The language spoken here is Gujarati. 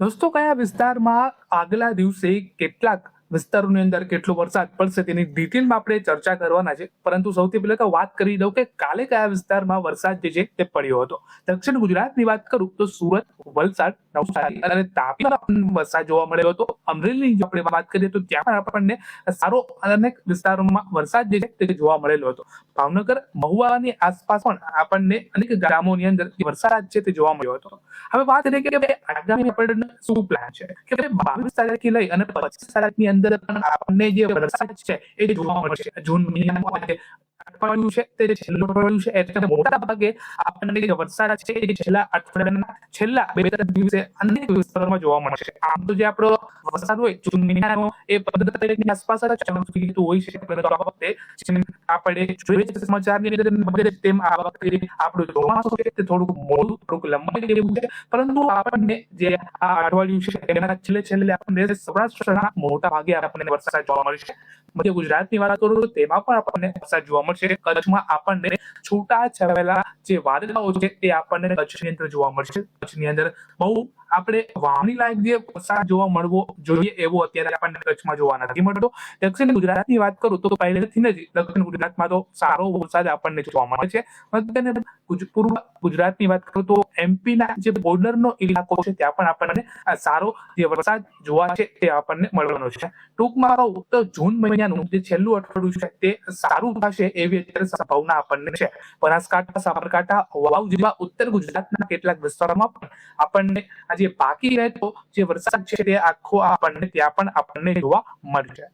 દોસ્તો, કયા વિસ્તારમાં આગલા દિવસે કેટલાક વિસ્તારોની અંદર કેટલો વરસાદ પડશે તેની ડિટેલમાં આપણે ચર્ચા કરવાના છે. પરંતુ સૌથી પહેલા તો વાત કરી દઉં કે કાલે કયા વિસ્તારમાં વરસાદ જે છે તે પડ્યો હતો. દક્ષિણ ગુજરાતની વાત કરું તો સુરત, વલસાડ, નવસારી અને તાપીમાં વરસાદ જોવા મળ્યો હતો. અમરેલીની જો આપણે વાત કરીએ તો ત્યાં પણ આપણને સારો અનેક વિસ્તારોમાં વરસાદ જે છે તે જોવા મળેલો હતો. ભાવનગર, મહુવાની આસપાસ પણ આપણને અનેક ગામોની અંદર વરસાદ છે તે જોવા મળ્યો હતો. હવે વાત કરીએ કે આગામી આપણને શું પ્લાન છે કે 22 તારીખથી લઈ અને 25 તારીખની અંદર આપણને જે વરસાદ છે એ જોવા મળશે. જૂન મહિનામાં અઠવાડિયું છે તે છેલ્લું અઠવાડિયું છે એટલે મોટા ભાગે આપણને જે વરસાદ છે એ છેલ્લા અઠવાડિયાના છેલ્લા 2-3 દિવસે અનેક વિસ્તારોમાં જોવા મળશે. આમ તો જે આપણો વરસાદ હોય જૂન મહિનાનો એ 15 તારીખની આસપાસ જ હોય છે, પરંતુ આ વખતે આપણે જોઈએ છે સમાચારની અંદર તેમ આ વખતે આપણું ચોમાસું છે તે થોડુંક મોડું, થોડુંક લંબાઈ જેવું છે. પરંતુ આપણને જે આ અઠવાડિયું છે એના છેલ્લે આપણને સૌરાષ્ટ્રના મોટા ભાગે આપણને વરસાદ જોવા મળશે. મધ્ય ગુજરાતની વાત કરું તો તેમાં પણ આપણને વરસાદ જોવા મળશે. કચ્છમાં આપણને છૂટા છવાયેલા જે વાદળાઓ છે તે આપણને કચ્છની અંદર જોવા મળશે. કચ્છની અંદર બહુ આપણે વાવણી લાયક જે વરસાદ જોવા મળવો જોઈએ એવો અત્યારે આપણને કચ્છમાં જોવા નથી મળતો. દક્ષિણ ગુજરાતની વાત કરું તો પહેલેથી જ દક્ષિણ ગુજરાતમાં તો સારો વરસાદ આપણને જોવા મળે છે. અને પૂર્વ ગુજરાતની વાત કરું તો એમપીના જે બોર્ડરનો ઇલાકો છે ત્યાં પણ આપણને સારો જે વરસાદ જોવા છે તે આપણને મળવાનો છે. ટૂંકમાં કહું તો જૂન મહિનાનું જે છેલ્લું અઠવાડિયું છે તે સારું થશે એવી અત્યારે સંભાવના આપણને છે. બનાસકાંઠા, સાબરકાંઠા, વાવ જેવા ઉત્તર ગુજરાતના કેટલાક વિસ્તારોમાં પણ આપણને જે બાકી રહેતો જે વરસાદ છે તે આખો આપણને ત્યાં પણ આપણને જોવા મળશે.